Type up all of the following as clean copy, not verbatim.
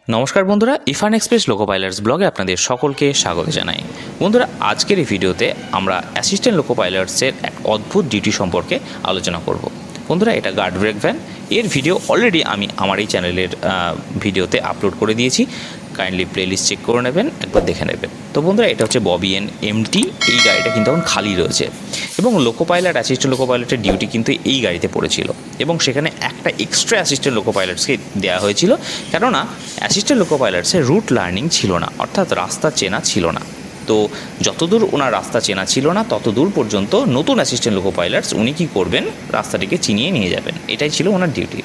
নমস্কার বন্ধুরা, ইরফান এক্সপ্রেস লোকো পাইলটস ব্লগে আপনাদের সকলকে স্বাগত জানাই। বন্ধুরা, আজকের এই ভিডিওতে আমরা অ্যাসিস্ট্যান্ট লোকো পাইলটসের এক অদ্ভুত ডিউটি সম্পর্কে আলোচনা করব। বন্ধুরা, এটা গার্ড ব্রেক ভ্যান। এর ভিডিও অলরেডি আমি আমার এই চ্যানেলের ভিডিওতে আপলোড করে দিয়েছি। কাইন্ডলি প্লেলিস্ট চেক করে নেবেন, একবার দেখে নেবেন। তো বন্ধুরা, এটা হচ্ছে ববি এন এমটি। এই গাড়িটা কিন্তু এখন খালি রয়েছে এবং লোকো পাইলট, অ্যাসিস্ট্যান্ট লোকো পাইলটের ডিউটি কিন্তু এই গাড়িতে পড়েছিল এবং সেখানে একটা এক্সট্রা অ্যাসিস্ট্যান্ট লোকো পাইলটসকে দেওয়া হয়েছিল, কেননা অ্যাসিস্ট্যান্ট লোকো পাইলটসের রুট লার্নিং ছিল না, অর্থাৎ রাস্তা চেনা ছিল না। তো যতদূর ওনার রাস্তা চেনা ছিল না ততদূর পর্যন্ত নতুন অ্যাসিস্ট্যান্ট লোকো পাইলটস উনি কী করবেন, রাস্তাটিকে চিনিয়ে নিয়ে যাবেন, এটাই ছিল ওনার ডিউটি।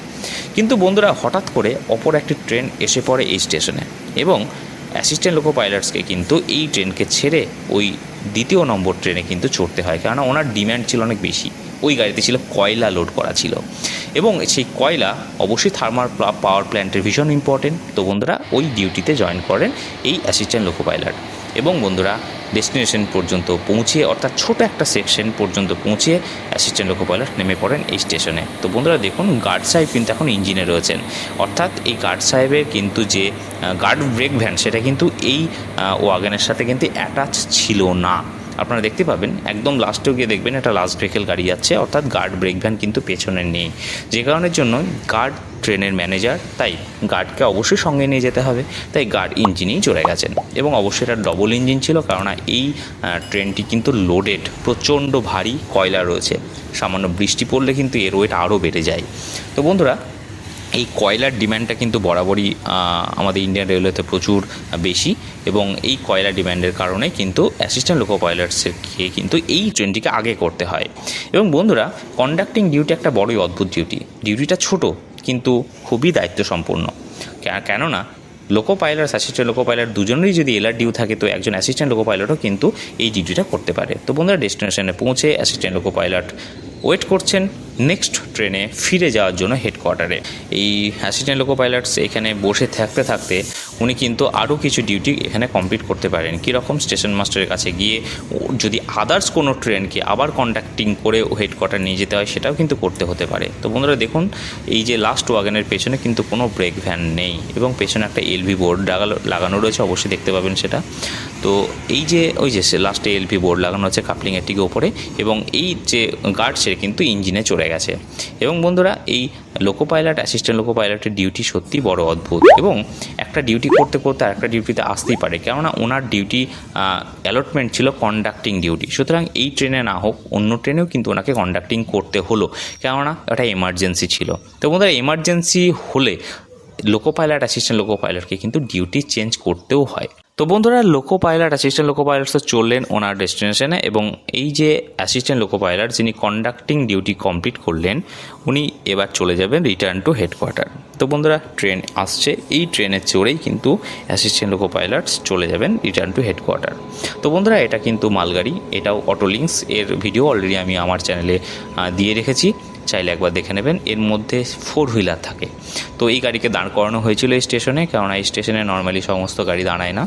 কিন্তু বন্ধুরা, হঠাৎ করে অপর একটি ট্রেন এসে পড়ে এই স্টেশনে এবং অ্যাসিস্ট্যান্ট লোকো পাইলটসকে কিন্তু এই ট্রেনকে ছেড়ে ওই দ্বিতীয় নম্বর ট্রেনে কিন্তু চড়তে হয়, কেননা ওনার ডিম্যান্ড ছিল অনেক বেশি। ওই গাড়িতে ছিল কয়লা লোড করা ছিল এবং সেই কয়লা অবশ্যই থার্মাল পাওয়ার প্ল্যান্টের ভীষণ ইম্পর্টেন্ট। তো বন্ধুরা, ওই ডিউটিতে জয়েন করেন এই অ্যাসিস্ট্যান্ট লোকো পাইলট এবং বন্ধুরা ডেস্টিনেশন পর্যন্ত পৌঁছে, অর্থাৎ ছোট একটা সেকশন পর্যন্ত পৌঁছে অ্যাসিস্ট্যান্ট লোকো পাইলট নেমে পড়েন এই স্টেশনে। তো বন্ধুরা দেখুন, গার্ড সাহেব কিন্তু এখন ইঞ্জিনে রয়েছেন, অর্থাৎ এই গার্ড সাহেবের কিন্তু যে গার্ড ব্রেক ভ্যান সেটা কিন্তু এই ওয়াগনের সাথে কিন্তু অ্যাটাচ ছিল না। আপনারা দেখতে পাবেন একদম লাস্টেও গিয়ে দেখবেন একটা লাস্ট ব্রেকের গাড়ি যাচ্ছে, অর্থাৎ গার্ড ব্রেক ভ্যান কিন্তু পেছনে নেই, যে কারণের জন্য গার্ড ট্রেনের ম্যানেজার তাই গার্ডকে অবশ্যই সঙ্গে নিয়ে যেতে হবে, তাই গার্ড ইঞ্জিনেই চলে গেছেন এবং অবশ্যই এটা ডবল ইঞ্জিন ছিল, কারণ এই ট্রেনটি কিন্তু লোডেড, প্রচণ্ড ভারী কয়লা রয়েছে। সামান্য বৃষ্টি পড়লে কিন্তু এর ওয়েট আরও বেড়ে যায়। তো বন্ধুরা, এই কয়লার ডিম্যান্ডটা কিন্তু বরাবরই আমাদের ইন্ডিয়ান রেলওয়েতে প্রচুর বেশি এবং এই কয়লা ডিম্যান্ডের কারণে কিন্তু অ্যাসিস্ট্যান্ট লোকো পাইলটসকে কিন্তু এই ট্রেনটিকে আগে করতে হয়। এবং বন্ধুরা, কন্ডাক্টিং ডিউটি একটা বড়ই অদ্ভুত ডিউটি। ডিউটিটা ছোট কিন্তু খুবই দায়িত্বসম্পন্ন, কেননা লোকো পাইলট, অ্যাসিস্ট্যান্ট লোকো পাইলট দুজনেরই যদি এলআর ডিউ থাকে, তো একজন অ্যাসিস্ট্যান্ট লোকো পাইলটও কিন্তু এই ডিউটিটা করতে পারে। তো বন্ধুরা, ডেস্টিনেশনে পৌঁছে অ্যাসিস্ট্যান্ট লোকো পাইলট ওয়েট করছেন নেক্সট ট্রেনে ফিরে যাওয়ার জন্য হেডকোয়ার্টারে। এই অ্যাসিস্ট্যান্ট লোকো পাইলটস এখানে বসে থাকতে থাকতে উনি কিন্তু আরও কিছু ডিউটি এখানে কমপ্লিট করতে পারেন। কীরকম? স্টেশন মাস্টারের কাছে গিয়ে যদি আদার্স কোনো ট্রেনকে আবার কন্ট্যাক্টিং করে হেডকোয়ার্টার নিয়ে যেতে হয়, সেটাও কিন্তু করতে হতে পারে। তো বন্ধুরা দেখুন, এই যে লাস্ট ওয়াগনের পেছনে কিন্তু কোনো ব্রেক ভ্যান নেই এবং পেছনে একটা এলভি বোর্ড লাগানো রয়েছে, অবশ্যই দেখতে পাবেন সেটা। তো এই যে ওই যে লাস্টে এলভি বোর্ড লাগানো হচ্ছে কাপলিংয়ের ঠিক ওপরে এবং এই যে গার্ড সে কিন্তু ইঞ্জিনে চড়ে গেছে। এবং বন্ধুরা, এই লোকো পাইলট, অ্যাসিস্ট্যান্ট লোকো পাইলটের ডিউটি সত্যি বড় অদ্ভুত এবং একটা ডিউটি করতে করতে আরেকটা ডিউটিতে আসতেই পারে, কেননা ওনার ডিউটি অ্যালটমেন্ট ছিল কন্ডাক্টিং ডিউটি। সুতরাং এই ট্রেনে না হোক অন্য ট্রেনেও কিন্তু ওনাকে কন্ডাক্টিং করতে হলো, কেননা এটা এমার্জেন্সি ছিল। তো বন্ধুরা, এমার্জেন্সি হলে লোকো পাইলট, অ্যাসিস্ট্যান্ট লোকো পাইলটকে কিন্তু ডিউটি চেঞ্জ করতেও হয়। তো বন্ধুরা, লোকো পাইলট, অ্যাসিস্ট্যান্ট লোকো পাইলটস তো চললেন ওনার ডেস্টিনেশনে এবং এই যে অ্যাসিস্ট্যান্ট লোকো পাইলট যিনি কন্ডাক্টিং ডিউটি কমপ্লিট করলেন, উনি এবার চলে যাবেন রিটার্ন টু হেডকোয়ার্টার। তো বন্ধুরা, ট্রেন আসছে, এই ট্রেনে চড়েই কিন্তু অ্যাসিস্ট্যান্ট লোকো পাইলটস চলে যাবেন রিটার্ন টু হেডকোয়ার্টার। তো বন্ধুরা, এটা কিন্তু মালগাড়ি, এটাও অটোলিংস। এর ভিডিও অলরেডি আমি আমার চ্যানেলে দিয়ে রেখেছি, চাইলে একবার দেখে নেবেন। এর মধ্যে 4 হুইলার থাকে। তো এই গাড়িকে দাঁড় করানো হয়েছিল এই স্টেশনে, কেননা এই স্টেশনে নর্মালি সমস্ত গাড়ি দাঁড়ায় না।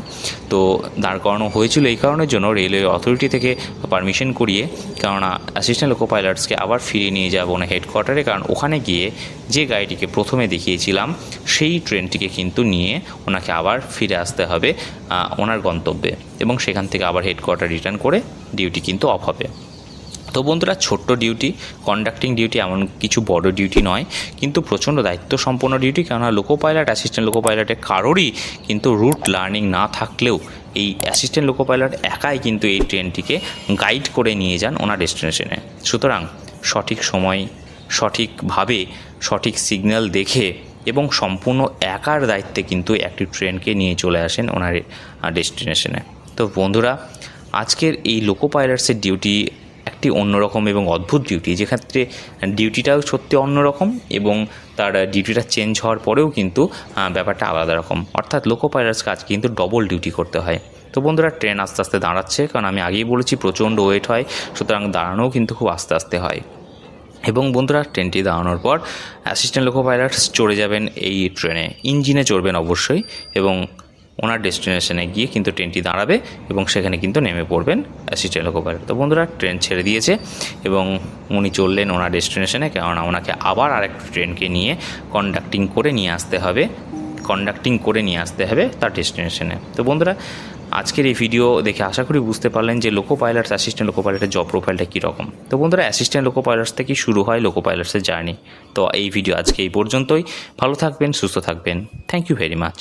তো দাঁড় করানো হয়েছিল এই কারণের জন্য, রেলওয়ে অথরিটি থেকে পারমিশন করিয়ে, কেননা অ্যাসিস্ট্যান্ট লোকো পাইলটসকে আবার ফিরিয়ে নিয়ে যাবো না হেডকোয়ার্টারে, কারণ ওখানে গিয়ে যে গাড়িটিকে প্রথমে দেখিয়েছিলাম সেই ট্রেনটিকে কিন্তু নিয়ে ওনাকে আবার ফিরে আসতে হবে ওনার গন্তব্যে এবং সেখান থেকে আবার হেডকোয়ার্টার রিটার্ন করে ডিউটি কিন্তু অফ হবে। তো বন্ধুরা, ছোট্ট ডিউটি, কন্ডাক্টিং ডিউটি এমন কিছু বড় ডিউটি নয়, কিন্তু প্রচণ্ড দায়িত্ব সম্পন্ন ডিউটি, কেননা লোকো পাইলট, অ্যাসিস্ট্যান্ট লোকো পাইলটের কারোরই কিন্তু রুট লার্নিং না থাকলেও এই অ্যাসিস্ট্যান্ট লোকো পাইলট একাই কিন্তু এই ট্রেনটিকে গাইড করে নিয়ে যান ওনার ডেস্টিনেশনে। সুতরাং সঠিক সময়, সঠিকভাবে, সঠিক সিগন্যাল দেখে এবং সম্পূর্ণ একার দায়িত্বে কিন্তু একটি ট্রেনকে নিয়ে চলে আসেন ওনার ডেস্টিনেশনে। তো বন্ধুরা, আজকের এই লোকো পাইলটসের ডিউটি একটি অন্যরকম এবং অদ্ভুত ডিউটি, যেক্ষেত্রে ডিউটিটাও সত্যি অন্যরকম এবং তার ডিউটিটা চেঞ্জ হওয়ার পরেও কিন্তু ব্যাপারটা আলাদা রকম, অর্থাৎ লোকো পাইলটসকে আজকে কিন্তু ডবল ডিউটি করতে হয়। তো বন্ধুরা, ট্রেন আস্তে আস্তে দাঁড়াচ্ছে, কারণ আমি আগেই বলেছি প্রচণ্ড ওয়েট হয়, সুতরাং দাঁড়ানোও কিন্তু খুব আস্তে আস্তে হয়। এবং বন্ধুরা, ট্রেনটি দাঁড়ানোর পর অ্যাসিস্ট্যান্ট লোকো পাইলটস চড়ে যাবেন এই ট্রেনে, ইঞ্জিনে চড়বেন অবশ্যই, এবং ওনার ডেস্টিনেশনে গিয়ে কিন্তু ট্রেনটি দাঁড়াবে এবং সেখানে কিন্তু নেমে পড়বেন অ্যাসিস্ট্যান্ট লোকো পাইলট। তো বন্ধুরা, ট্রেন ছেড়ে দিয়েছে এবং উনি চললেন ওনার ডেস্টিনেশনে, কেননা ওনাকে আবার আরেকটা ট্রেনকে নিয়ে কন্ডাক্টিং করে নিয়ে আসতে হবে কন্ডাক্টিং করে নিয়ে আসতে হবে তার ডেস্টিনেশনে। তো বন্ধুরা, আজকের এই ভিডিও দেখে আশা করি বুঝতে পারলেন যে লোকো পাইলটস, অ্যাসিস্ট্যান্ট লোকো পাইলটের জব প্রোফাইলটা কীরকম। তো বন্ধুরা, অ্যাসিস্ট্যান্ট লোকো পাইলটস থেকেই শুরু হয় লোকো পাইলটসের জার্নি। তো এই ভিডিও আজকে এই পর্যন্তই। ভালো থাকবেন, সুস্থ থাকবেন। Thank you very much.